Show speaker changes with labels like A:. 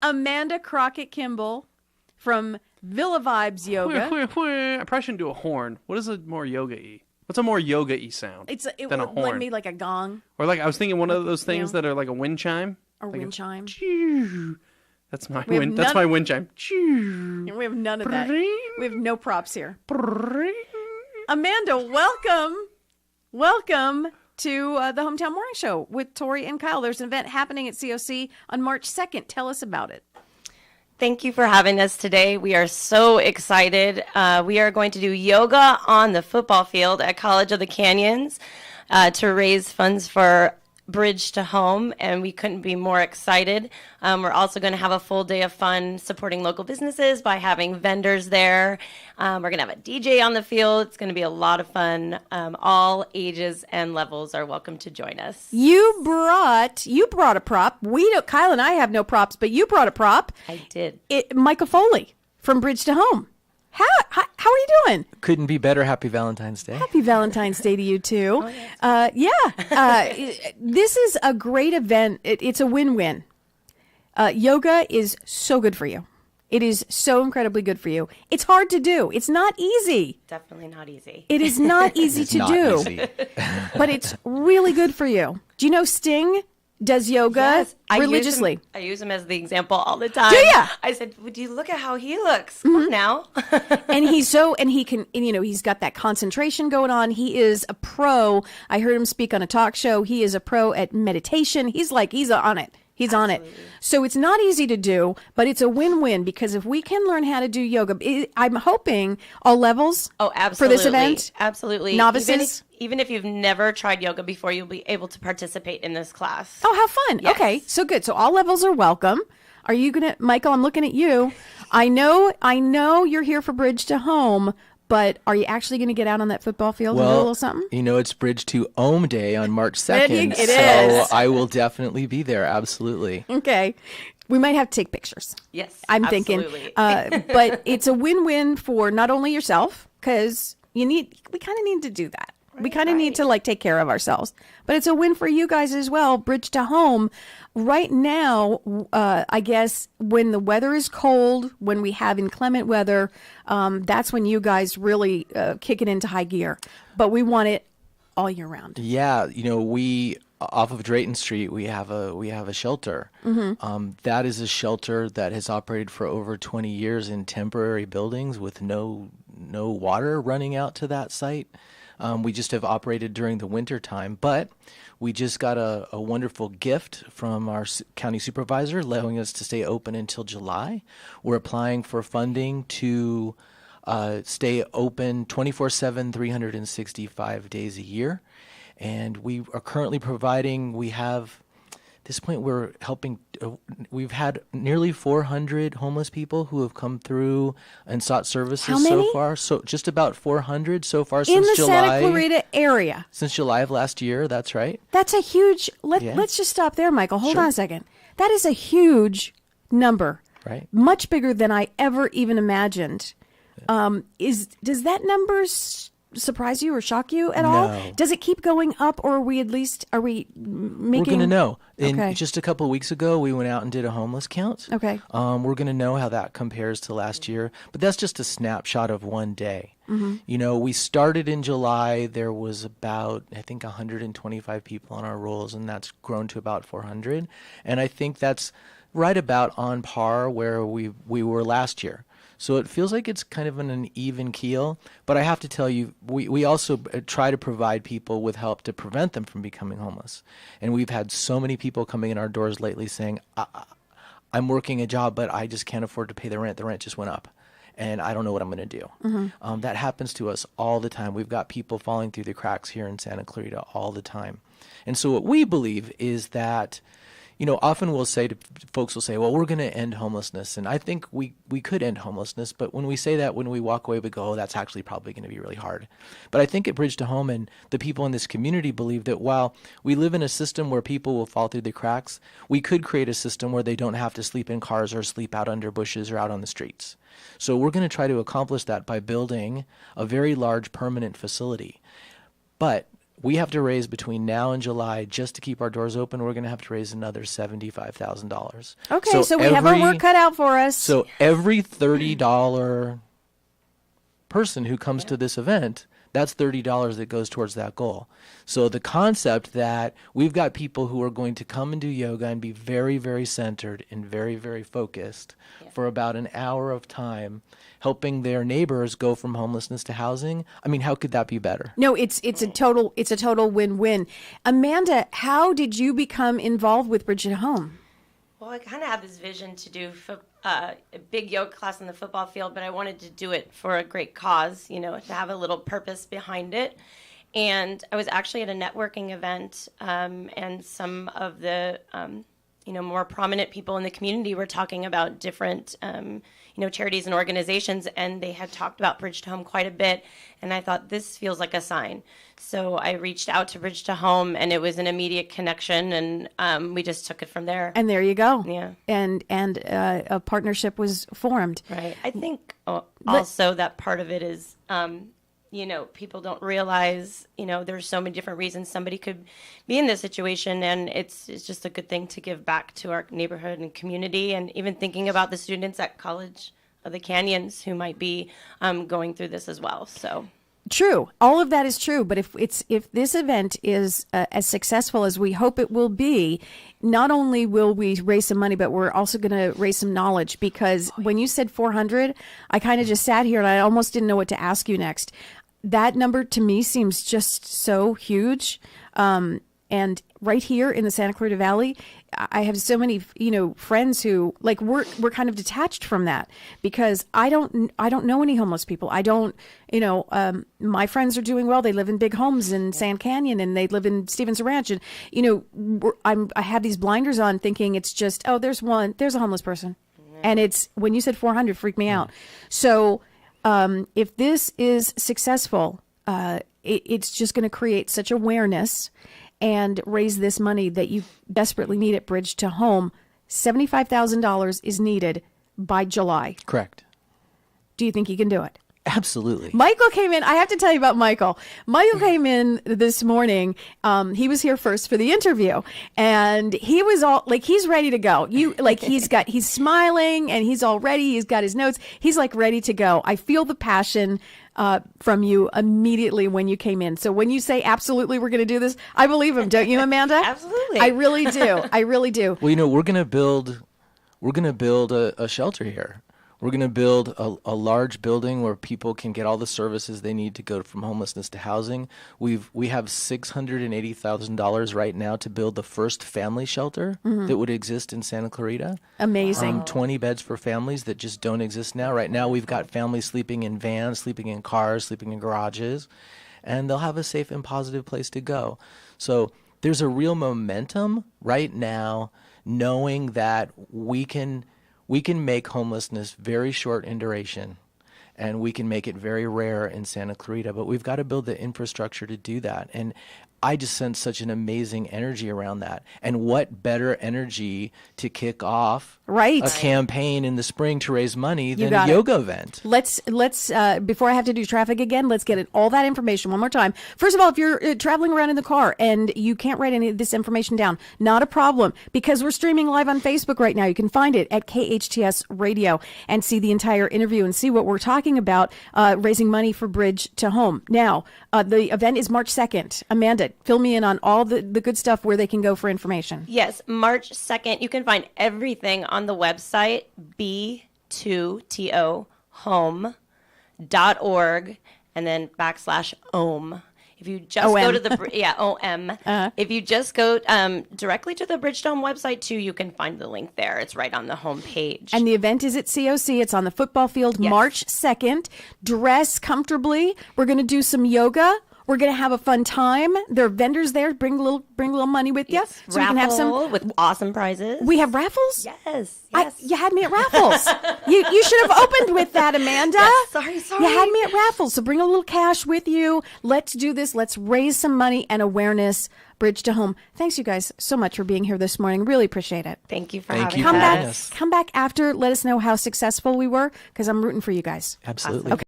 A: Amanda Crockett Kimble from Villa Vibes Yoga.
B: I probably shouldn't do a horn. What is a more yoga-y? What's a more yoga-y sound than a horn?
A: Like maybe like a gong.
B: Or like I was thinking one of those things that are like a wind chime.
A: Or wind chime.
B: That's my wind. That's my wind chime.
A: We have none of that. We have no props here. Amanda, welcome. Welcome to the Hometown Morning Show with Tori and Kyle. There's an event happening at COC on March 2nd. Tell us about it.
C: Thank you for having us today. We are so excited. We are going to do yoga on the football field at College of the Canyons to raise funds for Bridge to Home, and we couldn't be more excited. We're also going to have a full day of fun supporting local businesses by having vendors there. We're going to have a DJ on the field. It's going to be a lot of fun. All ages and levels are welcome to join us.
A: You brought a prop. Kyle and I have no props, but you brought a prop.
C: I did.
A: Michael Foley from Bridge to Home. How are you doing?
D: Couldn't be better. Happy Valentine's Day.
A: Happy Valentine's Day to you too. This is a great event. It's a win-win. Yoga is so good for you. It is so incredibly good for you. It's hard to do. It's not easy.
C: Definitely not easy.
A: It is not easy to do.
D: Easy.
A: But it's really good for you. Do you know Sting does yoga religiously?
C: I use him as the example all the time.
A: Do ya?
C: I said, would you look at how he looks? Come on now.
A: And he's got that concentration going on. He is a pro. I heard him speak on a talk show. He is a pro at meditation. He's on it. He's on it. So it's not easy to do, but it's a win-win because if we can learn how to do yoga, I'm hoping all levels for this event.
C: Absolutely.
A: Novices.
C: Even if you've never tried yoga before, you'll be able to participate in this class.
A: Oh, how fun.
C: Yes.
A: Okay, so good. So all levels are welcome. Are you going to, Michael, I'm looking at you. I know you're here for Bridge to Home, but are you actually going to get out on that football field and do a little something?
D: You know, it's Bridge to Home Day on March 2nd.
A: It is.
D: I will definitely be there. Absolutely.
A: Okay. We might have to take pictures.
C: Yes,
A: I'm
C: absolutely.
A: thinking. But it's a win-win for not only yourself, because we kind of need to do that. We kind of need to take care of ourselves, but it's a win for you guys as well. Bridge to Home right now, I guess when the weather is cold, when we have inclement weather, that's when you guys really kick it into high gear, but we want it all year round.
D: Yeah. You know, we off of Drayton Street, we have a shelter. Mm-hmm. That is a shelter that has operated for over 20 years in temporary buildings with no water running out to that site. We just have operated during the winter time, but we just got a wonderful gift from our county supervisor allowing us to stay open until July. We're applying for funding to stay open 24/7, 365 days a year. And we are currently providing, at this point, we're helping. We've had nearly 400 homeless people who have come through and sought services so far. So just about 400 so far since July.
A: In the Santa Clarita area.
D: Since July of last year, that's right.
A: That's a huge. Let's just stop there, Michael. Hold on a second. That is a huge number.
D: Right.
A: Much bigger than I ever even imagined. Does that number surprise you or shock you at all? Does it keep going up, or are we making?
D: We're going to know.
A: Okay.
D: Just a couple of weeks ago, we went out and did a homeless count.
A: Okay.
D: We're going to know how that compares to last year, but that's just a snapshot of one day. Mm-hmm. You know, we started in July. There was about, I think, 125 people on our rolls, and that's grown to about 400. And I think that's right about on par where we were last year. So it feels like it's kind of an even keel. But I have to tell you, we also try to provide people with help to prevent them from becoming homeless. And we've had so many people coming in our doors lately saying, I'm working a job, but I just can't afford to pay the rent. The rent just went up, and I don't know what I'm going to do. Mm-hmm. That happens to us all the time. We've got people falling through the cracks here in Santa Clarita all the time. And so what we believe is that, you know, often folks will say, well, we're going to end homelessness. And I think we could end homelessness. But when we say that, when we walk away, we go, oh, that's actually probably going to be really hard. But I think at Bridge to Home and the people in this community believe that while we live in a system where people will fall through the cracks, we could create a system where they don't have to sleep in cars or sleep out under bushes or out on the streets. So we're going to try to accomplish that by building a very large permanent facility. But we have to raise between now and July just to keep our doors open. We're going to have to raise another $75,000.
A: Okay, so we have our work cut out for us.
D: So every $30 person who comes to this event, that's $30 that goes towards that goal. So the concept that we've got people who are going to come and do yoga and be very, very centered and very, very focused for about an hour of time, helping their neighbors go from homelessness to housing. I mean, how could that be better?
A: No, it's a total win-win. Amanda, how did you become involved with Bridge to Home?
C: Well, I kind of had this vision to do a big yoga class on the football field, but I wanted to do it for a great cause, you know, to have a little purpose behind it. And I was actually at a networking event, and some of the, more prominent people in the community were talking about different, charities and organizations, and they had talked about Bridge to Home quite a bit. And I thought, this feels like a sign. So I reached out to Bridge to Home, and it was an immediate connection, and we just took it from there.
A: And there you go.
C: Yeah.
A: And a partnership was formed.
C: Right. I think also that part of it is, people don't realize, there's so many different reasons somebody could be in this situation, and it's just a good thing to give back to our neighborhood and community, and even thinking about the students at College of the Canyons who might be going through this as well. So.
A: True. All of that is true. But if this event is as successful as we hope it will be, not only will we raise some money, but we're also going to raise some knowledge. Because when you said 400, I kind of just sat here and I almost didn't know what to ask you next. That number to me seems just so huge. And right here in the Santa Clarita Valley, I have so many, friends who we're kind of detached from that because I don't know any homeless people. I don't, my friends are doing well. They live in big homes in Sand Canyon and they live in Stevens Ranch. And, I have these blinders on thinking it's just, there's a homeless person. Mm-hmm. And it's, when you said 400, freaked me out. So if this is successful, it's just going to create such awareness and raise this money that you desperately need at Bridge to Home. $75,000 is needed by July.
D: Correct.
A: Do you think you can do it?
D: Absolutely.
A: Michael came in. I have to tell you about Michael. Michael came in this morning. He was here first for the interview, and he was all he's ready to go. He's smiling and he's all ready. He's got his notes. He's ready to go. I feel the passion from you immediately when you came in. So when you say absolutely we're going to do this, I believe him. Don't you, Amanda?
C: Absolutely.
A: I really do. I really do.
D: Well, we're going to build a shelter here. We're going to build a large building where people can get all the services they need to go from homelessness to housing. We have $680,000 right now to build the first family shelter that would exist in Santa Clarita.
A: Amazing.
D: 20 beds for families that just don't exist now. Right now we've got families sleeping in vans, sleeping in cars, sleeping in garages, and they'll have a safe and positive place to go. So there's a real momentum right now knowing that we can make homelessness very short in duration, and we can make it very rare in Santa Clarita, but we've got to build the infrastructure to do that. And I just sense such an amazing energy around that. And what better energy to kick off a campaign in the spring to raise money than a yoga event?
A: Let's before I have to do traffic again, let's get all that information one more time. First of all, if you're traveling around in the car and you can't write any of this information down, not a problem, because we're streaming live on Facebook right now. You can find it at KHTS Radio and see the entire interview and see what we're talking about, raising money for Bridge to Home. Now, the event is March 2nd. Amanda, fill me in on all the good stuff where they can go for information.
C: Yes, March 2nd. You can find everything on the website, b2tohome.org, and then /OM. If you just go to the OM. If you just go directly to the Bridge to Home website too, you can find the link there. It's right on the home page.
A: And the event is at COC. It's on the football field, yes. March 2nd. Dress comfortably. We're going to do some yoga. We're going to have a fun time. There are vendors there. Bring a little money with you.
C: Yes.
A: So
C: Raffle
A: we can have some
C: with awesome prizes.
A: We have raffles?
C: Yes.
A: You had me at raffles. you should have opened with that, Amanda.
C: Yes, sorry.
A: You had me at raffles. So bring a little cash with you. Let's do this. Let's raise some money and awareness. Bridge to Home. Thanks, you guys, so much for being here this morning. Really appreciate it.
C: Thank you for
D: Thank
C: having
D: you.
C: us.
A: Come back after. Let us know how successful we were, because I'm rooting for you guys.
D: Absolutely.
A: Okay.